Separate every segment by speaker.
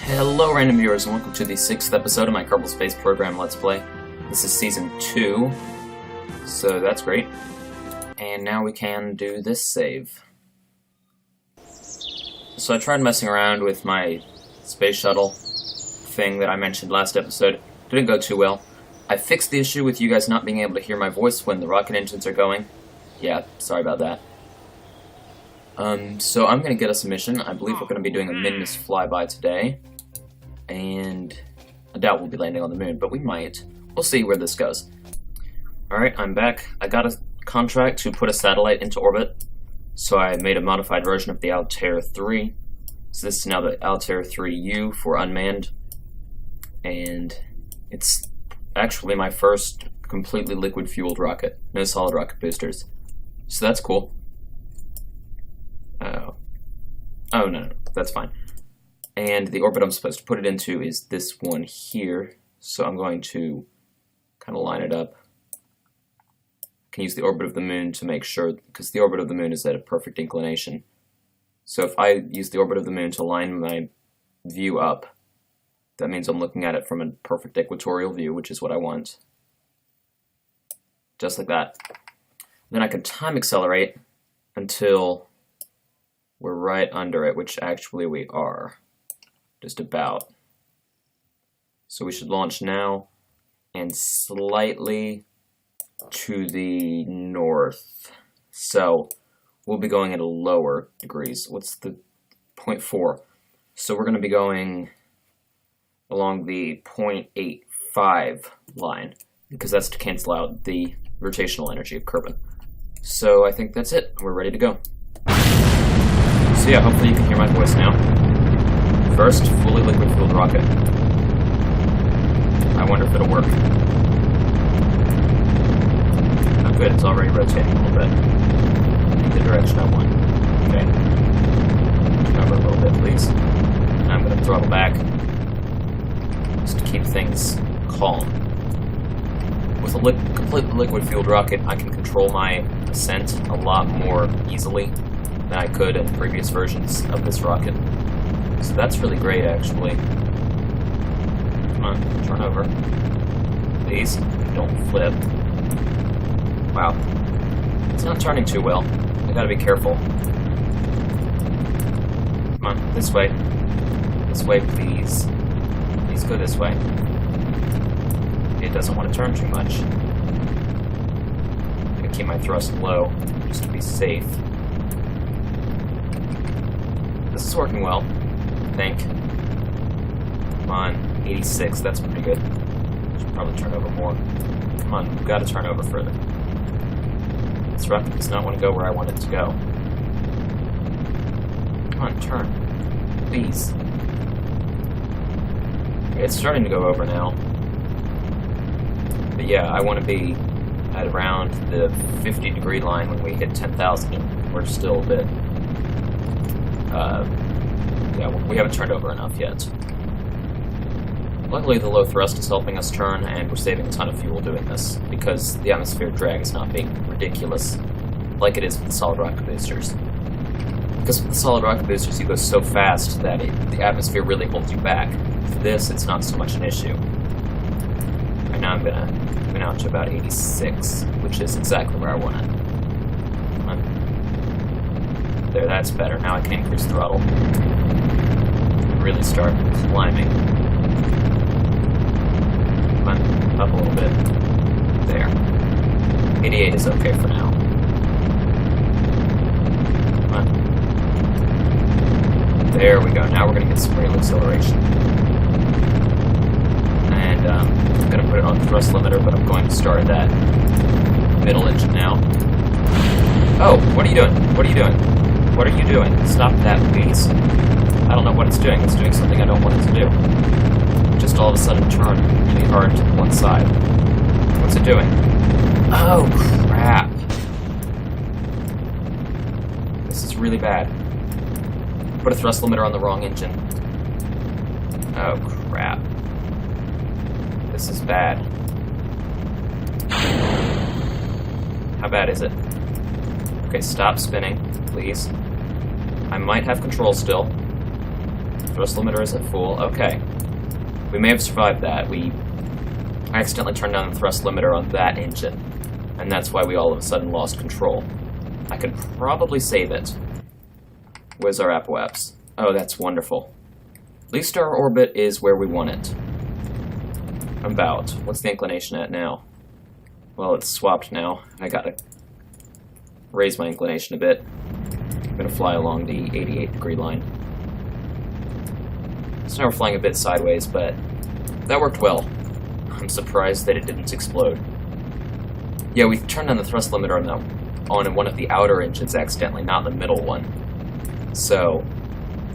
Speaker 1: Hello random viewers and welcome to the 6th episode of my Kerbal Space Program Let's Play. This is Season 2, so that's great. And now we can do this save. So I tried messing around with my space shuttle thing that I mentioned last episode. Didn't go too well. I fixed the issue with you guys not being able to hear my voice when the rocket engines are going. Yeah, sorry about that. So I'm going to get us a mission. I believe we're going to be doing a Minmus Flyby today. And I doubt we'll be landing on the moon, but we might. We'll see where this goes. Alright, I'm back. I got a contract to put a satellite into orbit, so I made a modified version of the Altair 3. So this is now the Altair 3U for unmanned, and it's actually my first completely liquid-fueled rocket. No solid rocket boosters. So that's cool. Oh, no, that's fine. And the orbit I'm supposed to put it into is this one here. So I'm going to kind of line it up. I can use the orbit of the moon to make sure, because the orbit of the moon is at a perfect inclination. So if I use the orbit of the moon to line my view up, that means I'm looking at it from a perfect equatorial view, which is what I want. Just like that. Then I can time accelerate until we're right under it, which actually we are. Just about. So we should launch now and slightly to the north. So we'll be going at lower degrees. What's the 0.4? So we're going to be going along the 0.85 line, because that's to cancel out the rotational energy of Kerbin. So I think that's it. We're ready to go. So yeah, hopefully you can hear my voice now. First, fully liquid-fueled rocket. I wonder if it'll work. Oh good, it's already rotating a little bit. In the direction I want. Okay. Turn over a little bit, please. I'm going to throttle back, just to keep things calm. With a completely liquid-fueled rocket, I can control my ascent a lot more easily than I could in previous versions of this rocket. So that's really great, actually. Come on, turn over. Please, don't flip. Wow. It's not turning too well. I gotta be careful. Come on, this way. This way, please. Please go this way. It doesn't want to turn too much. I'm gonna keep my thrust low, just to be safe. This is working well. I think. Come on, 86, that's pretty good. Should probably turn over more. Come on, we've got to turn over further. This rocket does not want to go where I want it to go. Come on, turn. Please. Okay, it's starting to go over now. But yeah, I want to be at around the 50-degree line when we hit 10,000. We're still a bit... yeah, we haven't turned over enough yet. Luckily, the low thrust is helping us turn, and we're saving a ton of fuel doing this, because the atmospheric drag is not being ridiculous, like it is with the solid rocket boosters. Because with the solid rocket boosters, you go so fast that the atmosphere really holds you back. For this, it's not so much an issue. Right now, I'm going out to about 86, which is exactly where I want it. Come on. There, that's better. Now I can increase throttle. Really start climbing. Come on, up a little bit. There. 88 is okay for now. Come on. There we go. Now we're going to get some real acceleration. And I'm going to put it on thrust limiter, but I'm going to start that middle engine now. Oh, what are you doing? What are you doing? What are you doing? Stop that, please. I don't know what it's doing. It's doing something I don't want it to do. Just all of a sudden turn really hard to one side. What's it doing? Oh, crap. This is really bad. Put a thrust limiter on the wrong engine. Oh, crap. This is bad. How bad is it? Okay, stop spinning, please. I might have control still. Thrust limiter is at full. Okay. We may have survived that. I accidentally turned down the thrust limiter on that engine, and that's why we all of a sudden lost control. I could probably save it. Where's our apoapse? Oh, that's wonderful. At least our orbit is where we want it. About. What's the inclination at now? Well, it's swapped now. I gotta raise my inclination a bit. I'm gonna fly along the 88-degree line. So now we're flying a bit sideways, but that worked well. I'm surprised that it didn't explode. Yeah, we turned on the thrust limiter on one of the outer engines accidentally, not the middle one. So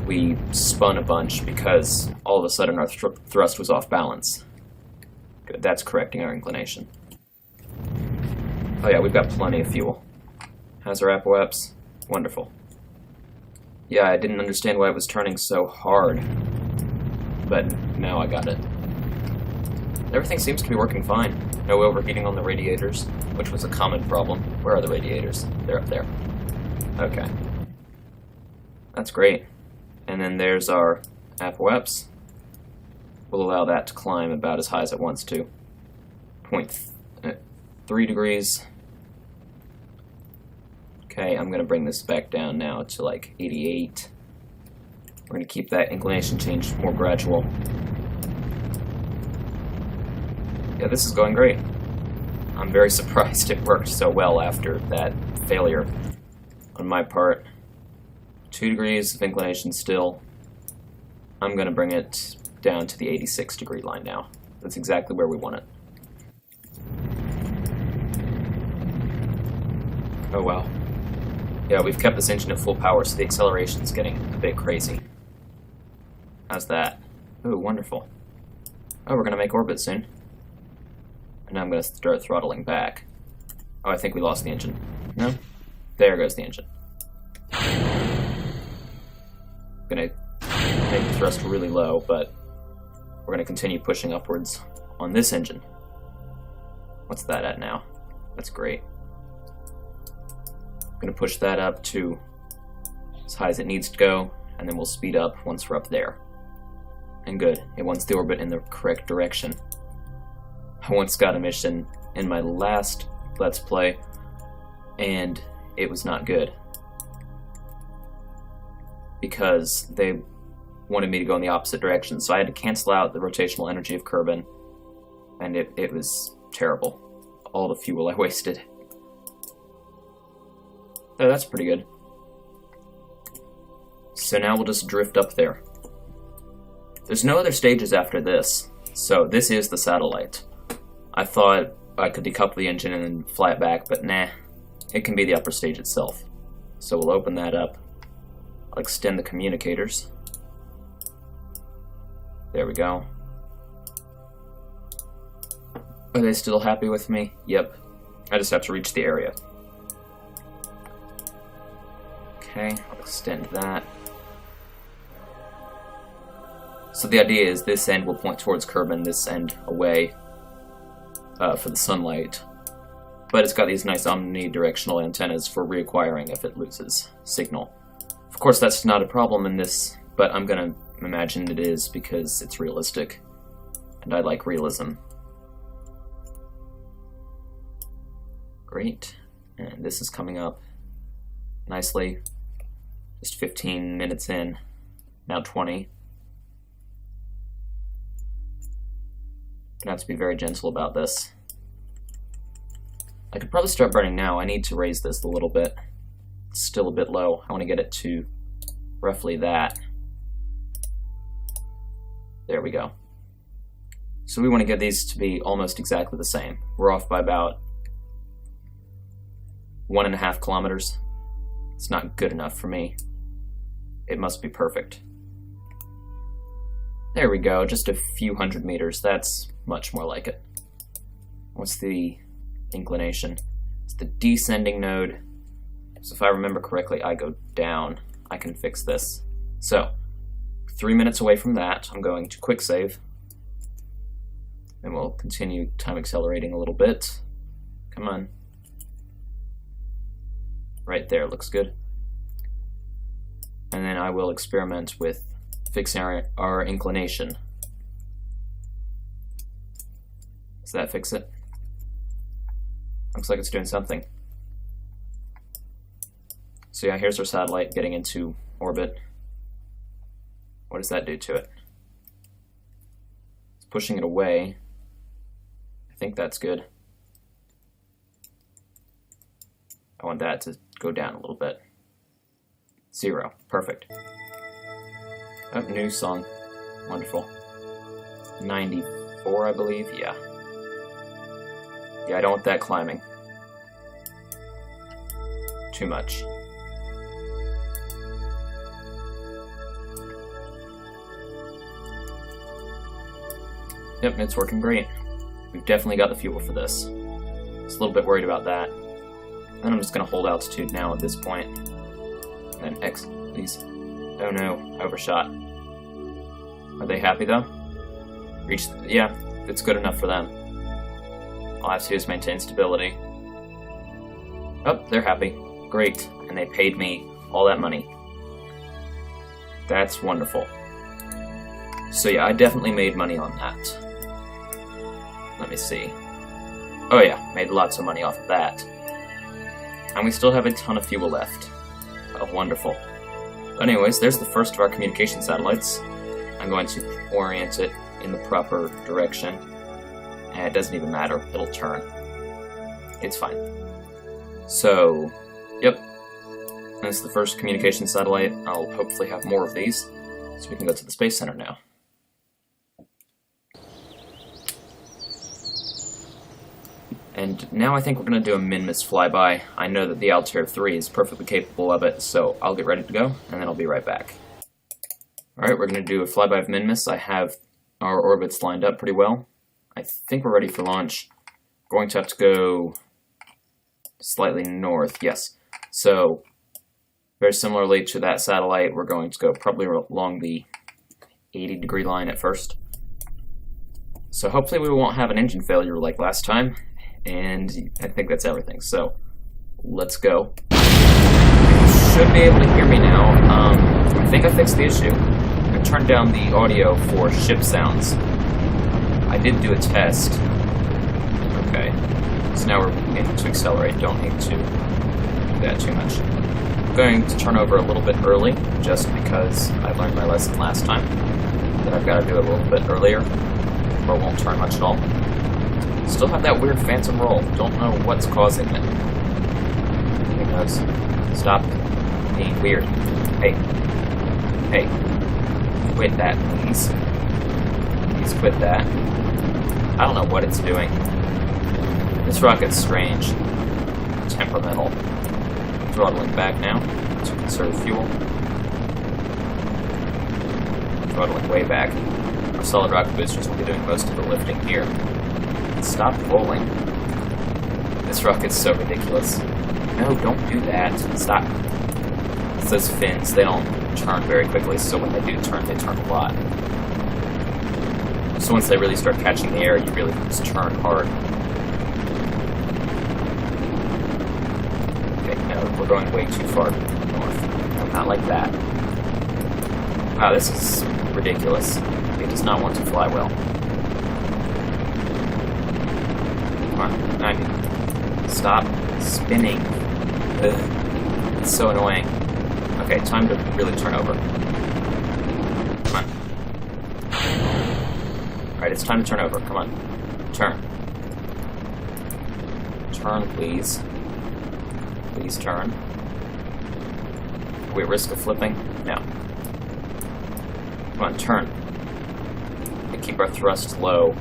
Speaker 1: we spun a bunch because all of a sudden our thrust was off balance. Good, that's correcting our inclination. Oh yeah, we've got plenty of fuel. How's our apoapse? Wonderful. Yeah, I didn't understand why it was turning so hard, but now I got it. Everything seems to be working fine. No overheating on the radiators, which was a common problem. Where are the radiators? They're up there. Okay. That's great. And then there's our apoapse. We'll allow that to climb about as high as it wants to. 0.3 degrees. Okay, I'm going to bring this back down now to like 88. We're going to keep that inclination change more gradual. Yeah, this is going great. I'm very surprised it worked so well after that failure on my part. 2 degrees of inclination still. I'm going to bring it down to the 86-degree line now. That's exactly where we want it. Oh wow. Yeah, we've kept this engine at full power, so the acceleration's getting a bit crazy. How's that? Ooh, wonderful. Oh, we're going to make orbit soon. And now I'm going to start throttling back. Oh, I think we lost the engine. No? There goes the engine. I'm going to make the thrust really low, but we're going to continue pushing upwards on this engine. What's that at now? That's great. I'm going to push that up to as high as it needs to go, and then we'll speed up once we're up there. And good. It wants the orbit in the correct direction. I once got a mission in my last Let's Play, and it was not good. Because they wanted me to go in the opposite direction, so I had to cancel out the rotational energy of Kerbin, and it was terrible. All the fuel I wasted. Oh, that's pretty good. So now we'll just drift up there. There's no other stages after this, so this is the satellite. I thought I could decouple the engine and then fly it back, but nah. It can be the upper stage itself. So we'll open that up. I'll extend the communicators. There we go. Are they still happy with me? Yep. I just have to reach the area. Okay, I'll extend that. So the idea is this end will point towards Kerbin, this end away for the sunlight. But it's got these nice omnidirectional antennas for reacquiring if it loses signal. Of course, that's not a problem in this, but I'm going to imagine it is because it's realistic, and I like realism. Great, and this is coming up nicely. Just 15 minutes in, now 20. Gonna have to be very gentle about this. I could probably start burning now. I need to raise this a little bit. It's still a bit low. I want to get it to roughly that. There we go. So we want to get these to be almost exactly the same. We're off by about 1.5 kilometers. It's not good enough for me. It must be perfect. There we go, just a few hundred meters. That's much more like it. What's the inclination? It's the descending node. So if I remember correctly, I go down. I can fix this. So, 3 minutes away from that, I'm going to quick save. And we'll continue time accelerating a little bit. Come on. Right there, looks good. And then I will experiment with fixing our inclination. Does that fix it? Looks like it's doing something. So yeah, here's our satellite getting into orbit. What does that do to it? It's pushing it away. I think that's good. I want that to go down a little bit. 0. Perfect. Oh, new song. Wonderful. 94, I believe. Yeah. Yeah, I don't want that climbing. Too much. Yep, it's working great. We've definitely got the fuel for this. Just a little bit worried about that. And I'm just going to hold altitude now at this point. And then X, please. Oh no, overshot. Are they happy though? Yeah, it's good enough for them. All I have to do is maintain stability. Oh, they're happy. Great. And they paid me all that money. That's wonderful. So yeah, I definitely made money on that. Let me see. Oh yeah, made lots of money off of that. And we still have a ton of fuel left. Oh, wonderful. But anyways, there's the first of our communication satellites. I'm going to orient it in the proper direction. And it doesn't even matter, it'll turn. It's fine. So, yep. That's the first communication satellite. I'll hopefully have more of these, so we can go to the Space Center now. And now I think we're going to do a Minmus Flyby. I know that the Altair 3 is perfectly capable of it, so I'll get ready to go, and then I'll be right back. Alright, we're going to do a flyby of Minmus. I have our orbits lined up pretty well. I think we're ready for launch. Going to have to go slightly north, yes. So, very similarly to that satellite, we're going to go probably along the 80-degree line at first. So hopefully we won't have an engine failure like last time, and I think that's everything. So, let's go. You should be able to hear me now. I think I fixed the issue. I turned down the audio for ship sounds. I did do a test. Okay. So now we're able to accelerate. Don't need to do that too much. I'm going to turn over a little bit early, just because I learned my lesson last time. That I've got to do it a little bit earlier, or it won't turn much at all. Still have that weird phantom roll. Don't know what's causing it. Who knows? Stop being weird. Hey. Hey. Quit that, please. Please quit that. I don't know what it's doing. This rocket's strange. Temperamental. Throttling back now to conserve fuel. Throttling way back. Our solid rocket boosters will be doing most of the lifting here. Stop rolling. This rocket's so ridiculous. No, don't do that. Stop. It's those fins. They don't turn very quickly, so when they do turn, they turn a lot. So once they really start catching the air, you really just turn hard. Okay, no, we're going way too far north. No, not like that. Wow, this is ridiculous. It does not want to fly well. Come on, 90. Stop spinning. Ugh. It's so annoying. Okay, time to really turn over. Come on. Alright, it's time to turn over. Come on. Turn. Turn, please. Please turn. Are we at risk of flipping? No. Come on, turn. And keep our thrust low,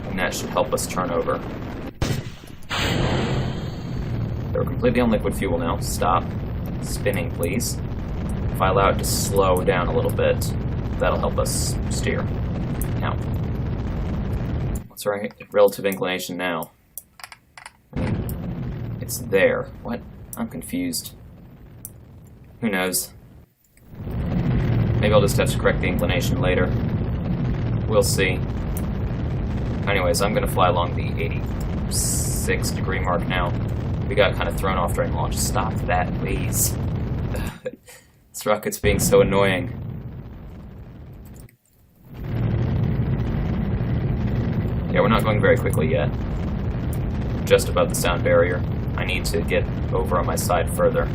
Speaker 1: and that should help us turn over. We're completely on liquid fuel now. Stop spinning, please. If I allow it to slow down a little bit, that'll help us steer. Now, what's our relative inclination now? I mean, it's there. What? I'm confused. Who knows? Maybe I'll just have to correct the inclination later. We'll see. Anyways, I'm going to fly along the 86-degree mark now. We got kind of thrown off during launch. Stop that, please. This rocket's being so annoying. Yeah, we're not going very quickly yet. Just above the sound barrier. I need to get over on my side further.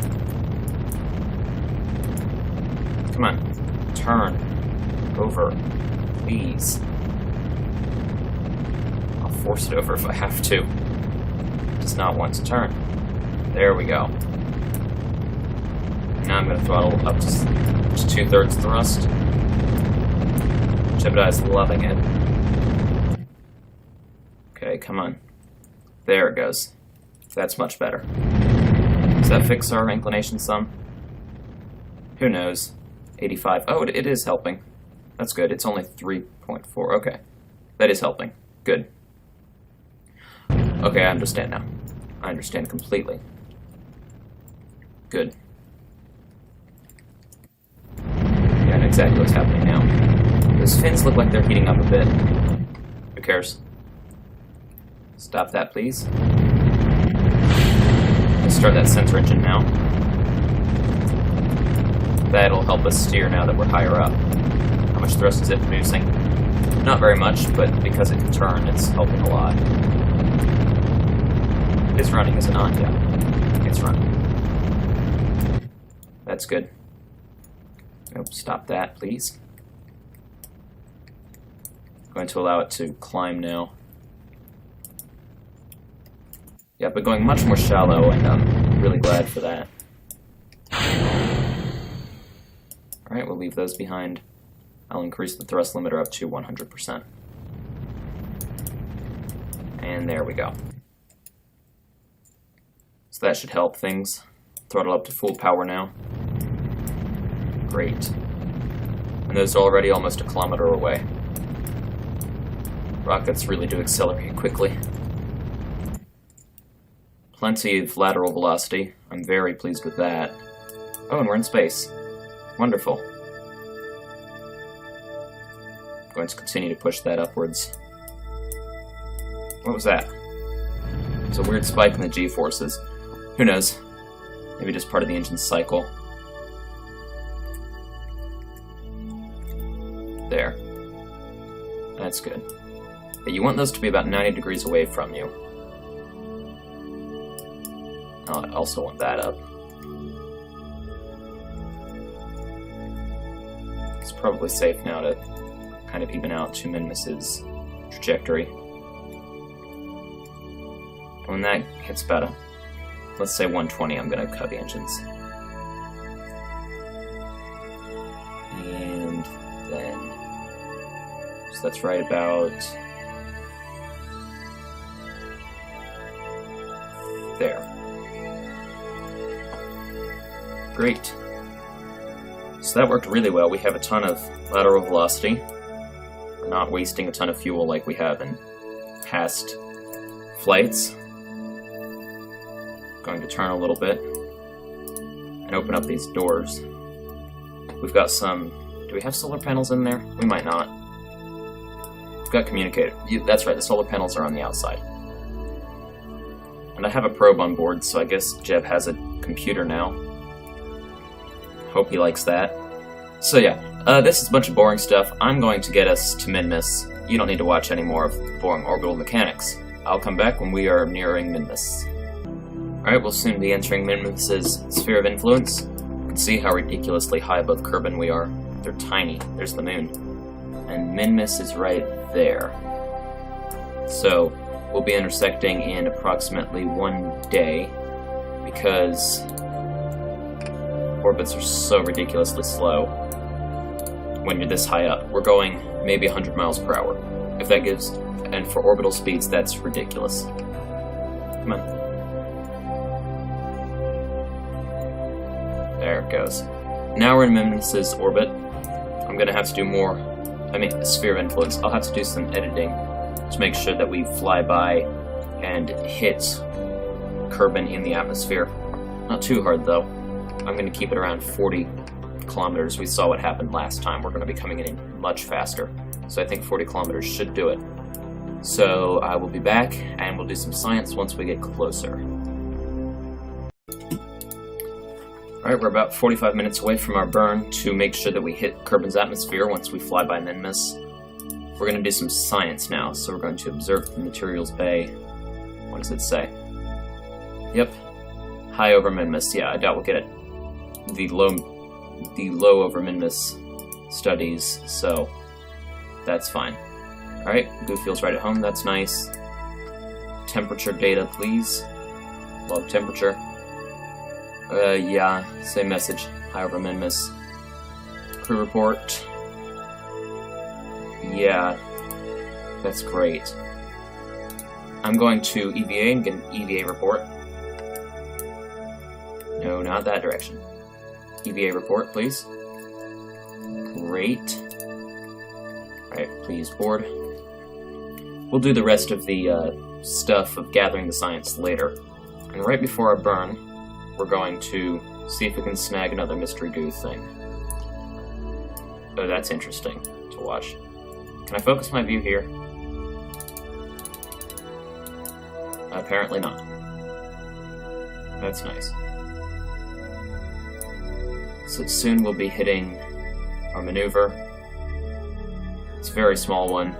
Speaker 1: Come on. Turn. Over. Please. I'll force it over if I have to. It does not want to turn. There we go. Now I'm going to throttle up to 2/3 thrust. Jebediah's loving it. Okay, come on. There it goes. That's much better. Does that fix our inclination some? Who knows? 85. Oh, it is helping. That's good. It's only 3.4. Okay. That is helping. Good. Okay, I understand now. I understand completely. Good. Yeah, I know exactly what's happening now. Those fins look like they're heating up a bit. Who cares? Stop that, please. Let's start that sensor engine now. That'll help us steer now that we're higher up. How much thrust is it producing? Not very much, but because it can turn, it's helping a lot. It's running, is it not? Yeah, it's running. That's good. Nope, stop that, please. I'm going to allow it to climb now. Yeah, but going much more shallow, and I'm really glad for that. Alright, we'll leave those behind. I'll increase the thrust limiter up to 100%. And there we go. So that should help things. Throttle up to full power now. Great. And those are already almost 1 kilometer away. Rockets really do accelerate quickly. Plenty of lateral velocity. I'm very pleased with that. Oh, and we're in space. Wonderful. I'm going to continue to push that upwards. What was that? There's a weird spike in the G-forces. Who knows? Maybe just part of the engine's cycle. There. That's good. But you want those to be about 90 degrees away from you. I also want that up. It's probably safe now to kind of even out to Minmus's trajectory. When that hits about a, let's say 120, I'm going to cut the engines. And then, so that's right about there. Great. So that worked really well. We have a ton of lateral velocity. We're not wasting a ton of fuel like we have in past flights. Going to turn a little bit and open up these doors. We've got some... Do we have solar panels in there? We might not. We've got communicator. That's right, the solar panels are on the outside. And I have a probe on board, so I guess Jeb has a computer now. Hope he likes that. So yeah, this is a bunch of boring stuff. I'm going to get us to Minmus. You don't need to watch any more of boring orbital mechanics. I'll come back when we are nearing Minmus. Alright, we'll soon be entering Minmus's sphere of influence. You can see how ridiculously high above Kerbin we are. They're tiny. There's the moon. And Minmus is right there. So, we'll be intersecting in approximately 1 day, because orbits are so ridiculously slow when you're this high up. We're going maybe 100 miles per hour. If that gives... And for orbital speeds, that's ridiculous. Come on. There it goes. Now we're in Minmus's orbit. I'm going to have to do more... sphere of influence. I'll have to do some editing to make sure that we fly by and hit Kerbin in the atmosphere. Not too hard, though. I'm going to keep it around 40 kilometers. We saw what happened last time. We're going to be coming in much faster. So I think 40 kilometers should do it. So I will be back, and we'll do some science once we get closer. Alright, we're about 45 minutes away from our burn to make sure that we hit Kerbin's atmosphere once we fly by Minmus. we're going to do some science now. So we're going to observe the materials bay. What does it say? Yep. High over Minmus. Yeah, I doubt we'll get it. The low over Minmus studies, so that's fine. Alright, Goo feels right at home, that's nice. Temperature data, please. Log temperature. Yeah, same message. High over Minmus. Crew report. Yeah, that's great. I'm going to EVA and get an EVA report. No, not that direction. EVA report, please. Great. Alright, please board. We'll do the rest of the stuff of gathering the science later. And right before our burn, we're going to see if we can snag another mystery goo thing. Oh, that's interesting to watch. Can I focus my view here? Apparently not. That's nice. So soon we'll be hitting our maneuver. It's a very small one.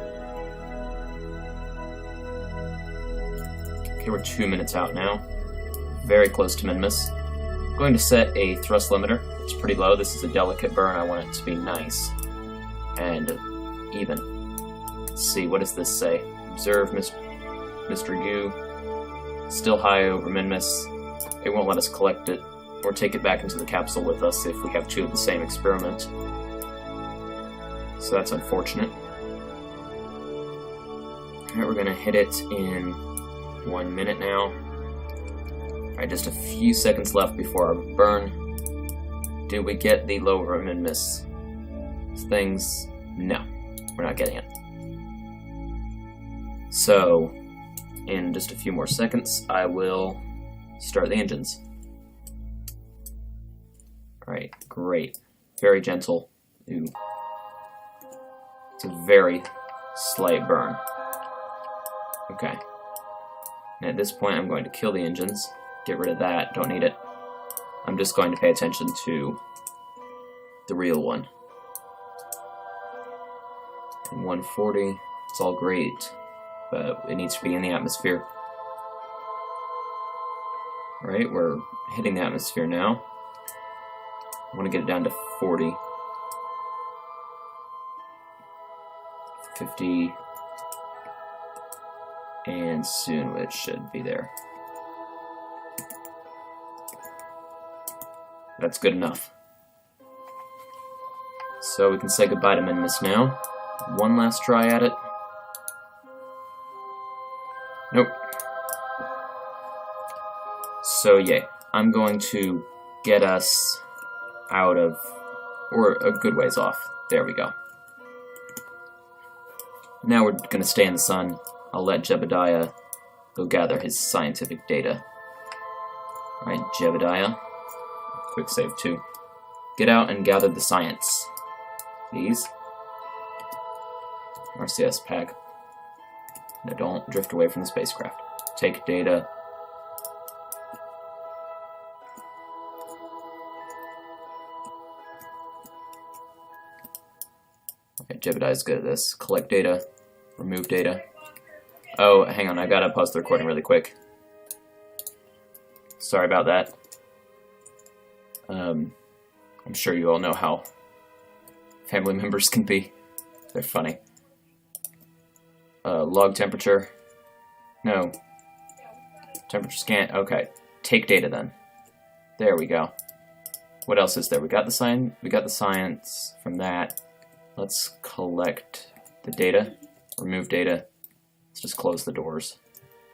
Speaker 1: Okay, we're 2 minutes out now. Very close to Minmus. I'm going to set a thrust limiter. It's pretty low. This is a delicate burn. I want it to be nice and even. Let's see, what does this say? Observe Mr. Goo. Still high over Minmus. It won't let us collect it or take it back into the capsule with us if we have two of the same experiment. So that's unfortunate. Alright, we're gonna hit it in 1 minute now. Alright, just a few seconds left before our burn. Did we get the lower Minmus things? No, we're not getting it. So, in just a few more seconds, I will start the engines. Alright, great. Very gentle. Ooh. It's a very slight burn. Okay. And at this point, I'm going to kill the engines. Get rid of that. Don't need it. I'm just going to pay attention to the real one. And 140. It's all great, but it needs to be in the atmosphere. Alright, we're hitting the atmosphere now. I want to get it down to 40. 50. And soon it should be there. That's good enough. So we can say goodbye to Minmus now. One last try at it. Nope. So yay. I'm going to get us out of, or a good ways off. There we go. Now we're going to stay in the sun. I'll let Jebediah go gather his scientific data. Alright, Jebediah. Quick save too. Get out and gather the science. Please. RCS pack. No, don't drift away from the spacecraft. Take data. Okay, Jebediah's good at this. Collect data. Remove data. Oh, hang on, I gotta pause the recording really quick. Sorry about that. I'm sure you all know how family members can be. They're funny. Log temperature. No. Temperature scan. Okay. Take data then. There we go. What else is there? We got the science from that. Let's collect the data. Remove data. Let's just close the doors.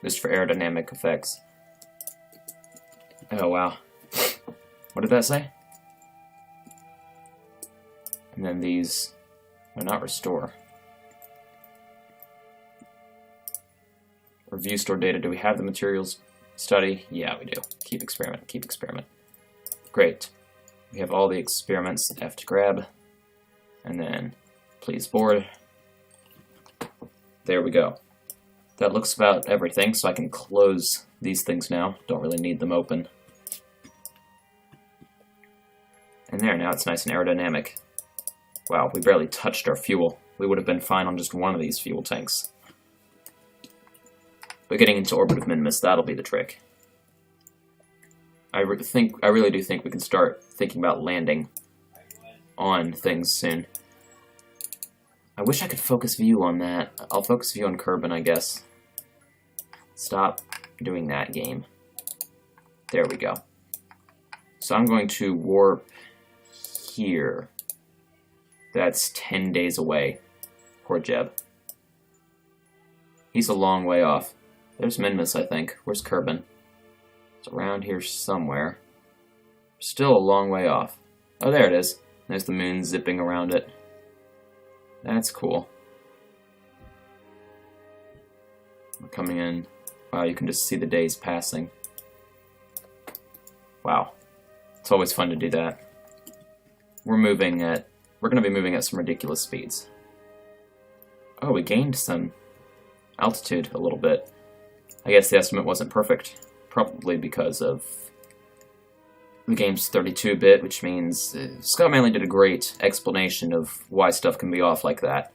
Speaker 1: Just for aerodynamic effects. Oh wow. What did that say? And then these are not restore. Review store data. Do we have the materials study? Yeah, we do. Keep experiment. Keep experiment. Great. We have all the experiments. F to grab. And then please board. There we go. That looks about everything, so I can close these things now. Don't really need them open. And there, now it's nice and aerodynamic. Wow, we barely touched our fuel. we would have been fine on just one of these fuel tanks. But getting into orbit with Minmus, that'll be the trick. I really do think we can start thinking about landing on things soon. I wish I could focus view on that. I'll focus view on Kerbin, I guess. Stop doing that, game. There we go. So I'm going to warp here. That's 10 days away. Poor Jeb. He's a long way off. There's Minmus, I think. Where's Kerbin? It's around here somewhere. Still a long way off. Oh, there it is. There's the moon zipping around it. That's cool. We're coming in. Wow, you can just see the days passing. Wow. It's always fun to do that. We're going to be moving at some ridiculous speeds. Oh, we gained some altitude a little bit. I guess the estimate wasn't perfect. Probably because of the game's 32-bit, which means Scott Manley did a great explanation of why stuff can be off like that.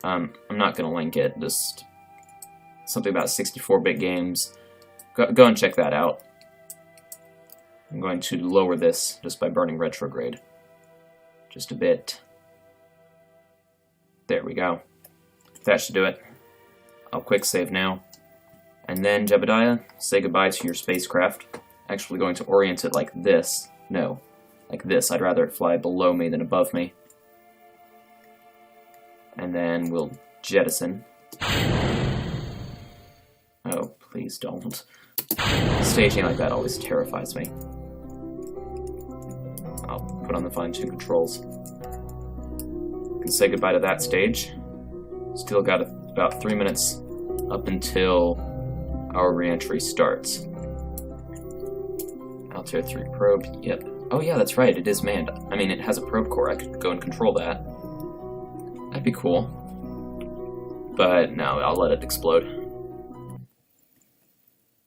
Speaker 1: I'm not going to link it, just something about 64-bit games. Go and check that out. I'm going to lower this just by burning retrograde. Just a bit. There we go. That should do it. I'll quick save now. And then, Jebediah, say goodbye to your spacecraft. Actually going to orient it like this. No, like this. I'd rather it fly below me than above me. And then we'll jettison. Oh, please don't. Staging like that always terrifies me. I'll put on the fine-tune controls. Can say goodbye to that stage. Still got about 3 minutes up until our re-entry starts. Altair 3 probe, yep. Oh yeah, that's right, it is manned. I mean, it has a probe core, I could go and control that. That'd be cool. But no, I'll let it explode.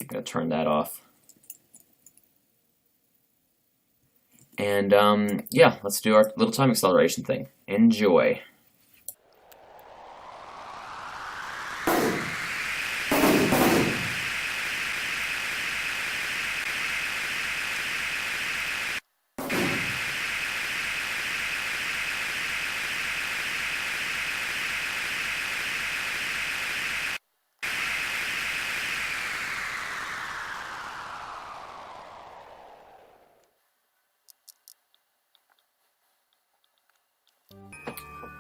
Speaker 1: I'm gonna turn that off. And, yeah, let's do our little time acceleration thing. Enjoy.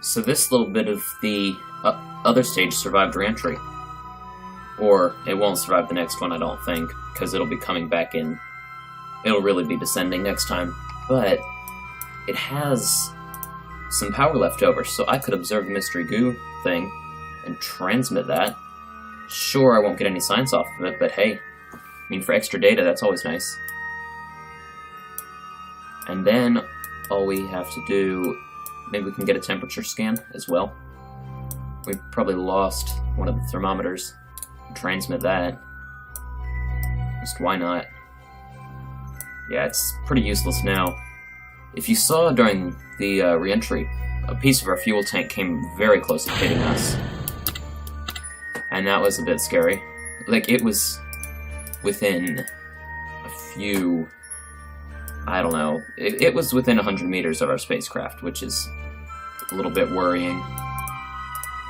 Speaker 1: So this little bit of the other stage survived re-entry. Or it won't survive the next one, I don't think, because it'll be coming back in. It'll really be descending next time. But it has some power left over, so I could observe the mystery goo thing and transmit that. Sure, I won't get any science off of it, but hey, I mean, for extra data, that's always nice. And then all we have to do, maybe we can get a temperature scan as well. We probably lost one of the thermometers. Transmit that. Just why not? Yeah, it's pretty useless now. If you saw during the re-entry, a piece of our fuel tank came very close to hitting us. And that was a bit scary. Like, it was within a few... I don't know. It was within 100 meters of our spacecraft, which is a little bit worrying.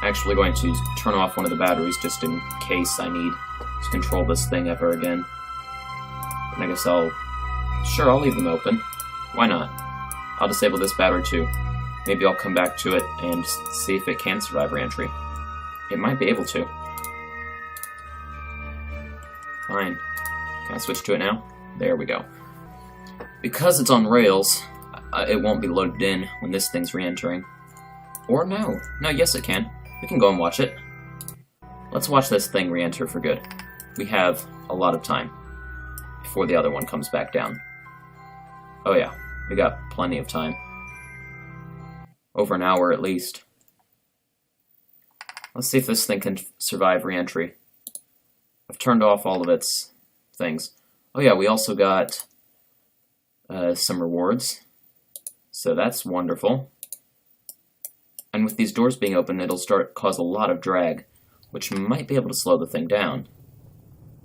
Speaker 1: Actually going to turn off one of the batteries just in case I need to control this thing ever again. And I guess I'll leave them open. Why not? I'll disable this battery too. Maybe I'll come back to it and see if it can survive re-entry. It might be able to. Fine. Can I switch to it now? There we go. Because it's on rails, it won't be loaded in when this thing's re-entering. Or no. No, yes it can. We can go and watch it. Let's watch this thing re-enter for good. We have a lot of time before the other one comes back down. Oh yeah, we got plenty of time. Over an hour at least. Let's see if this thing can survive re-entry. I've turned off all of its things. Oh yeah, we also got some rewards. So that's wonderful. And with these doors being open, it'll cause a lot of drag, which might be able to slow the thing down.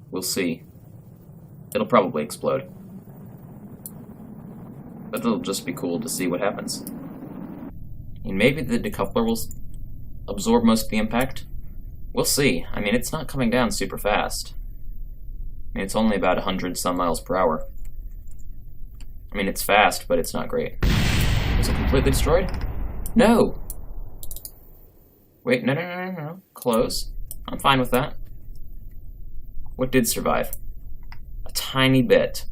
Speaker 1: We'll see. It'll probably explode. But it'll just be cool to see what happens. And maybe the decoupler will absorb most of the impact. We'll see. I mean, it's not coming down super fast. I mean, it's only about 100 some miles per hour. I mean, it's fast, but it's not great. Is it completely destroyed? No! Wait, no. Close. I'm fine with that. What did survive? A tiny bit.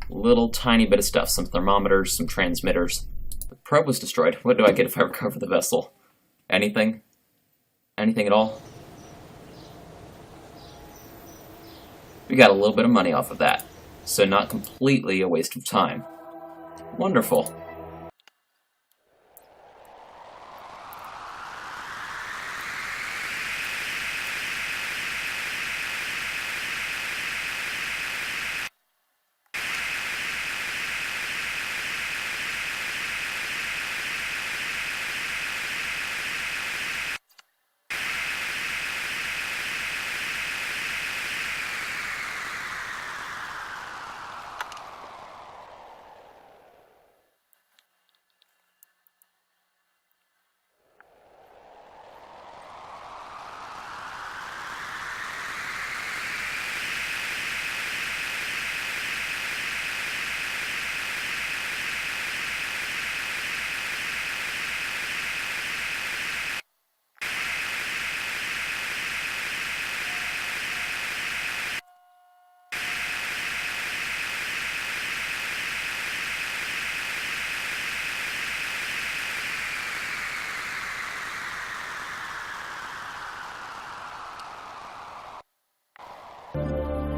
Speaker 1: Little tiny bit of stuff. Some thermometers, some transmitters. The probe was destroyed. What do I get if I recover the vessel? Anything? Anything at all? We got a little bit of money off of that. So not completely a waste of time. Wonderful.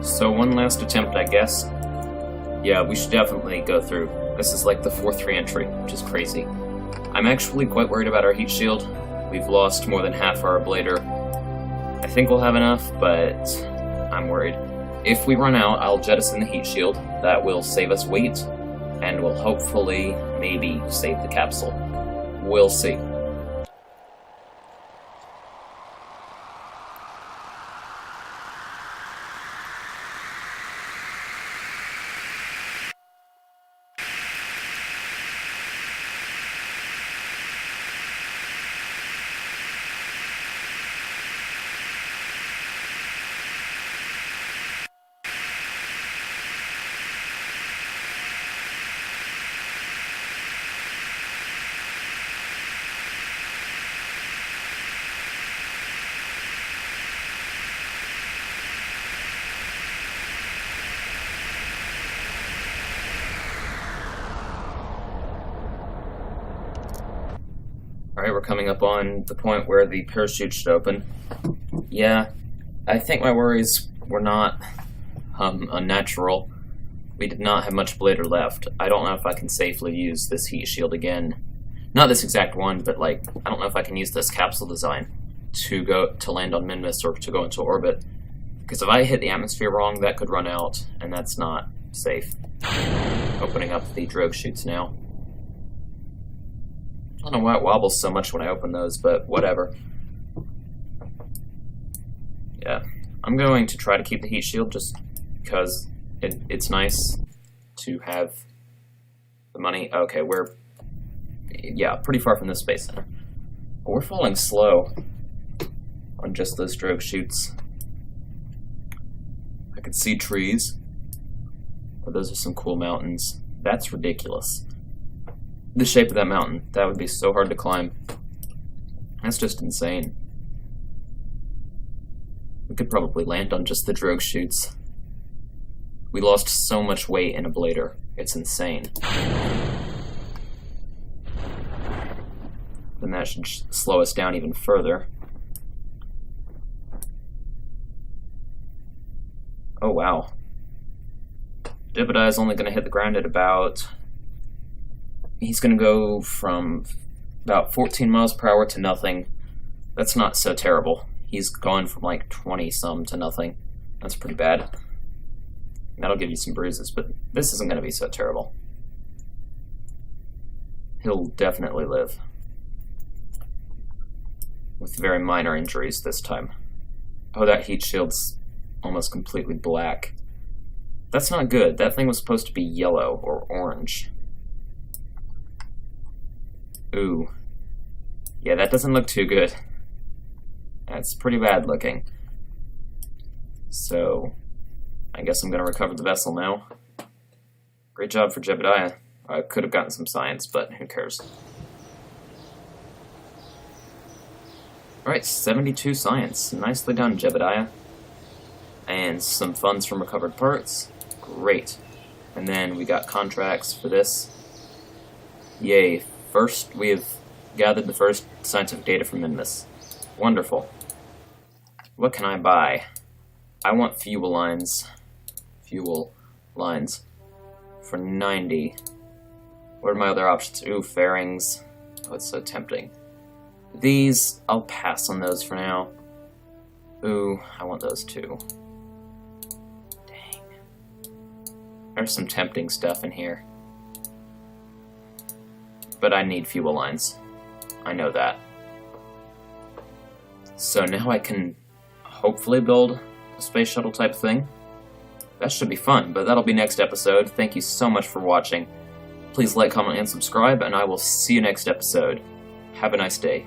Speaker 1: So one last attempt, I guess. Yeah, we should definitely go through. This is like the 4th re-entry, which is crazy. I'm actually quite worried about our heat shield. We've lost more than half our ablator. I think we'll have enough, but I'm worried. If we run out, I'll jettison the heat shield. That will save us weight, and will hopefully, maybe, save the capsule. We'll see. Alright, we're coming up on the point where the parachute should open. Yeah, I think my worries were not unnatural. We did not have much blader left. I don't know if I can safely use this heat shield again. Not this exact one, but like, I don't know if I can use this capsule design to land on Minmus or to go into orbit. Because if I hit the atmosphere wrong, that could run out, and that's not safe. Opening up the drogue chutes now. I don't know why it wobbles so much when I open those, but whatever. Yeah, I'm going to try to keep the heat shield just because it's nice to have the money. Okay, we're, yeah, pretty far from the space center. But we're falling slow on just those drogue chutes. I can see trees. Oh, those are some cool mountains. That's ridiculous. The shape of that mountain, that would be so hard to climb. That's just insane. We could probably land on just the drogue chutes. We lost so much weight in a blader. It's insane. Then that should slow us down even further. Oh wow. Jebediah is only going to hit the ground at about... He's going to go from about 14 miles per hour to nothing. That's not so terrible. He's gone from like 20-some to nothing. That's pretty bad. That'll give you some bruises, but this isn't going to be so terrible. He'll definitely live. with very minor injuries this time. Oh, that heat shield's almost completely black. That's not good. That thing was supposed to be yellow or orange. Ooh. Yeah, that doesn't look too good. That's pretty bad looking. So, I guess I'm going to recover the vessel now. Great job for Jebediah. I could have gotten some science, but who cares. Alright, 72 science. Nicely done, Jebediah. And some funds from recovered parts. Great. And then we got contracts for this. Yay. First, we have gathered the first scientific data from Minmus. Wonderful. What can I buy? I want fuel lines. Fuel lines. For 90. What are my other options? Ooh, fairings. Oh, it's so tempting. These, I'll pass on those for now. Ooh, I want those too. Dang. There's some tempting stuff in here. But I need fuel lines. I know that. So now I can hopefully build a space shuttle type thing. That should be fun, but that'll be next episode. Thank you so much for watching. Please like, comment, and subscribe, and I will see you next episode. Have a nice day.